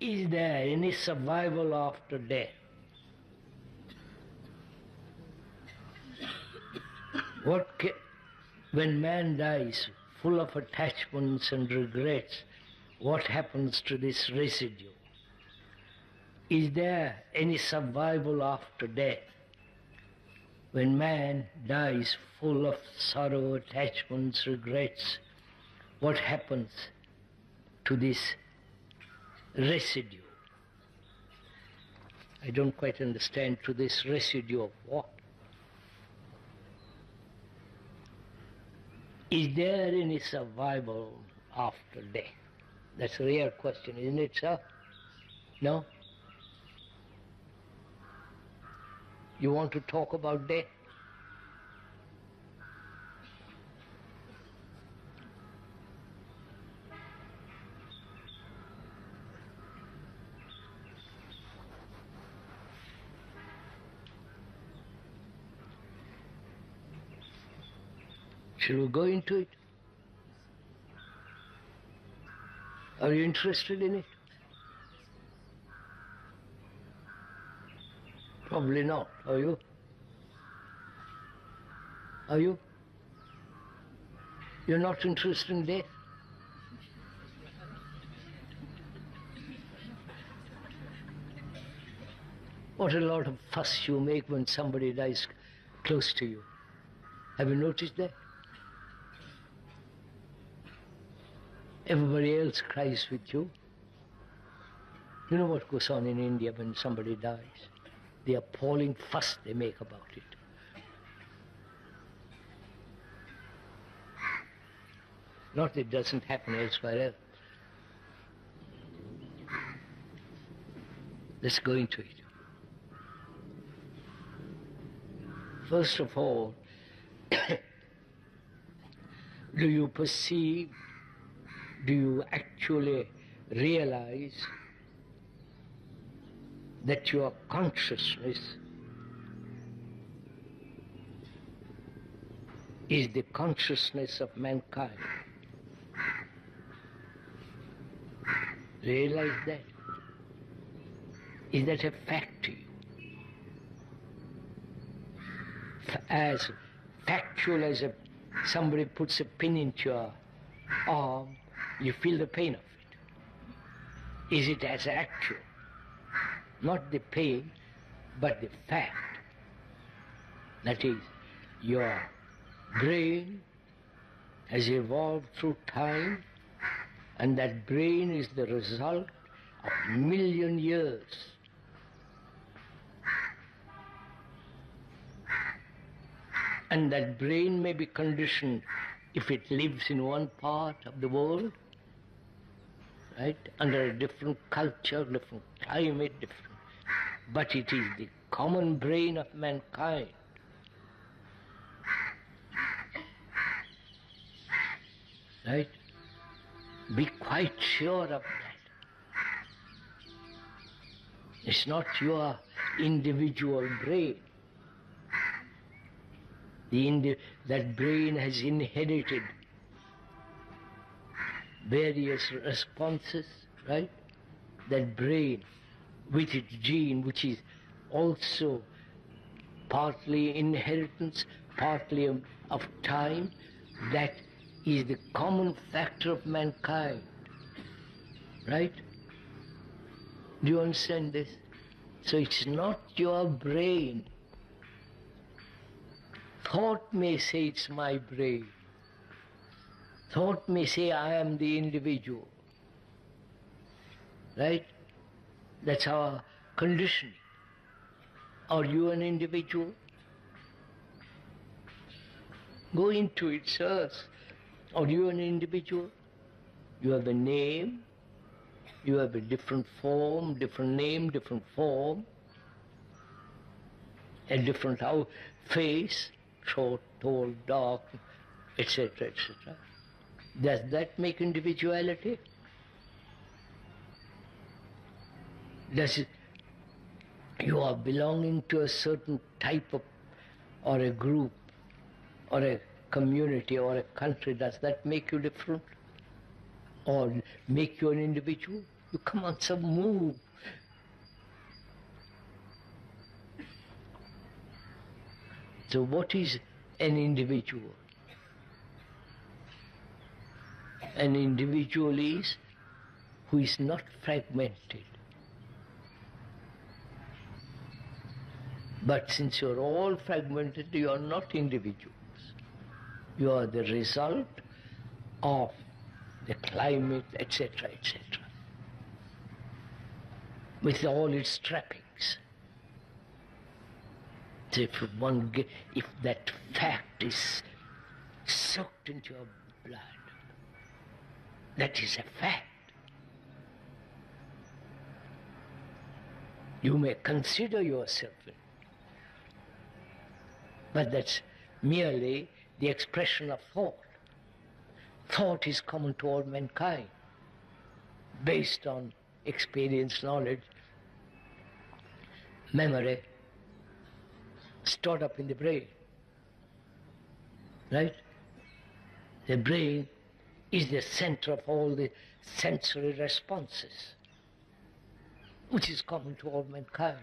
Is there any survival after death? When man dies, full of attachments and regrets, what happens to this residue? Is there any survival after death? When man dies full of sorrow, attachments, regrets, what happens to this residue? I don't quite understand. To this residue of what? Is there any survival after death? That's a real question, isn't it, sir? No? You want to talk about death? Shall we go into it? Are you interested in it? Probably not. Are you? Are you? You're not interested in death? What a lot of fuss you make when somebody dies close to you. Have you noticed that? Everybody else cries with you. You know what goes on in India when somebody dies? The appalling fuss they make about it. Not that it doesn't happen elsewhere else. Let's go into it. First of all, do you perceive, do you actually realize that your consciousness is the consciousness of mankind? Realize that? Is that a fact to you? As factual as somebody puts a pin into your arm, you feel the pain of it. Is it as actual? Not the pain, but the fact. That is, your brain has evolved through time, and that brain is the result of a million years. And that brain may be conditioned if it lives in one part of the world, right, under a different culture, different climate, but it is the common brain of mankind. Right? Be quite sure of that. It's not your individual brain. That brain has inherited various responses, right? That brain with its gene, which is also partly inheritance, partly of time, that is the common factor of mankind, right? Do you understand this? So it's not your brain. Thought may say it's my brain. Thought may say I am the individual. Right? That's our conditioning. Are you an individual? Go into it, sirs. Are you an individual? You have a name. You have a different form, different name, different form. A different face. Short, tall, dark, etc., etc. Does that make individuality? Does it, you are belonging to a certain type of, or a group, or a community, or a country, does that make you different? Or make you an individual? You come on some move. So what is an individual? An individual is who is not fragmented. But since you are all fragmented, you are not individuals. You are the result of the climate, etc., etc., with all its trappings. So if that fact is soaked into your blood, that is a fact. You may consider yourself in it, but that's merely the expression of thought. Thought is common to all mankind, based on experience, knowledge, memory, stored up in the brain. Right? The brain is the center of all the sensory responses, which is common to all mankind.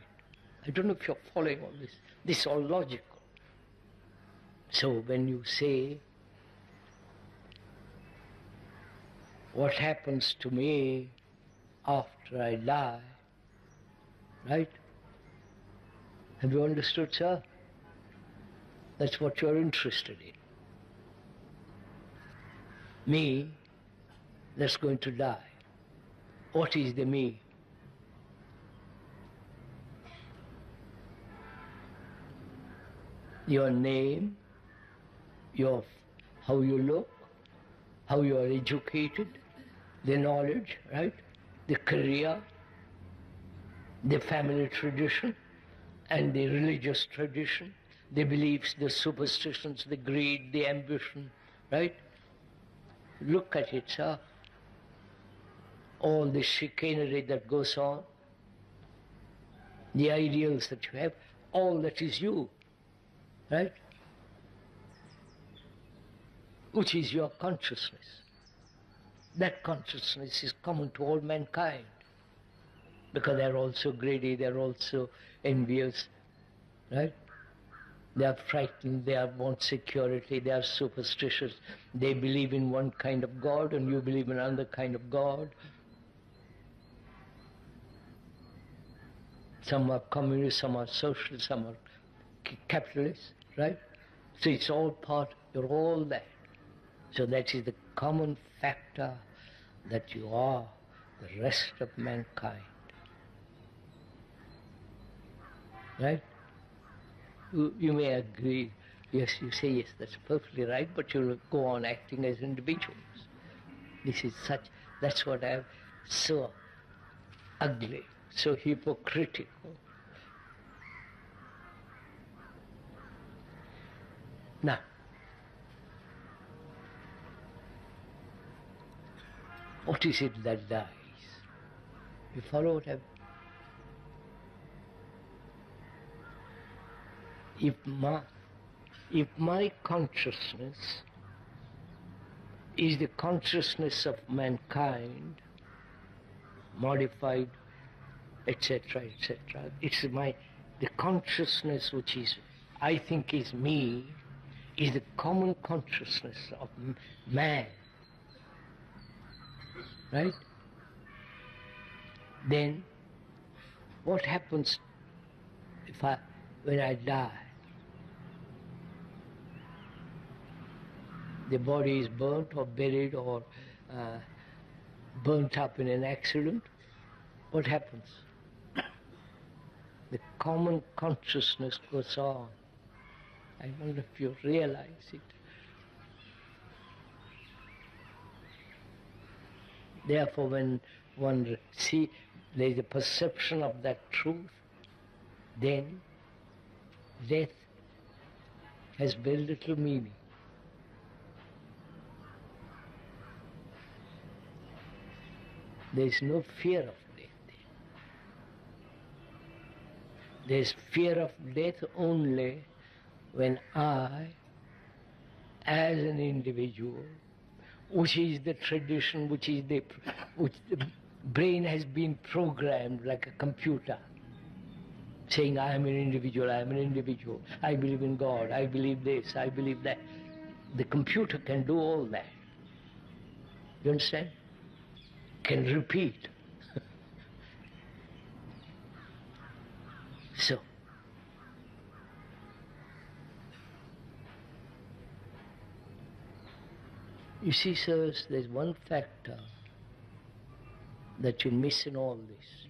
I don't know if you're following all this. This is all logical. So when you say, what happens to me after I die, right? Have you understood, sir? That's what you're interested in. Me, that's going to die. What is the me? Your name, how you look, how you are educated, the knowledge, right? The career, the family tradition, and the religious tradition, the beliefs, the superstitions, the greed, the ambition, right? Look at it, sir. All the chicanery that goes on, the ideals that you have, all that is you, right? Which is your consciousness. That consciousness is common to all mankind, because they're also greedy, they're also envious, right? They are frightened, they want security, they are superstitious, they believe in one kind of God and you believe in another kind of God. Some are communists, some are socialists, some are capitalists, right? So it's all part, you're all that. So that is the common factor that you are the rest of mankind. Right? You may agree, yes, you say, yes, that's perfectly right, but you'll go on acting as individuals. This is that's what I'm so ugly, so hypocritical. Now, what is it that dies? You follow what I'm... If my consciousness is the consciousness of mankind, modified, etc., etc., it's the consciousness which is, I think is me, is the common consciousness of man, right? Then what happens when I die? The body is burnt or buried or burnt up in an accident. What happens? The common consciousness goes on. I wonder if you realize it. Therefore, when one sees there is a perception of that truth, then death has very little meaning. There is no fear of death. There is fear of death only when I, as an individual, which is the tradition, which is the brain has been programmed like a computer, saying, I am an individual, I am an individual, I believe in God, I believe this, I believe that. The computer can do all that. You understand? Can repeat. So, you see, sirs, there's one factor that you miss in all this.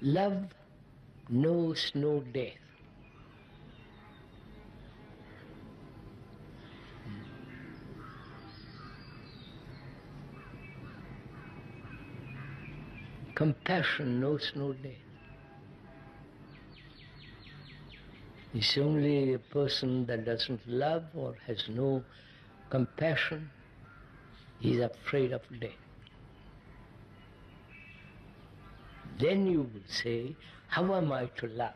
Love knows no death. Compassion knows no death. It's only a person that doesn't love or has no compassion, is afraid of death. Then you will say, how am I to love?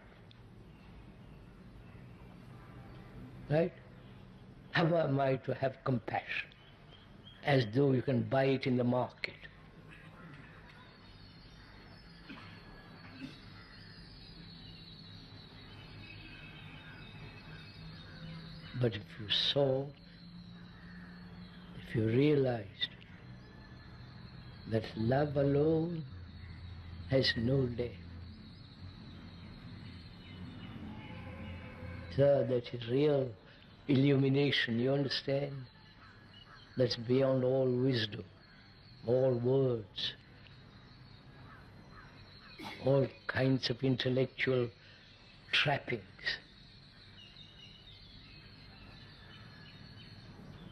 Right? How am I to have compassion? As though you can buy it in the market. But if you saw, if you realized that love alone has no death, so that is real illumination, you understand? That's beyond all wisdom, all words, all kinds of intellectual trappings.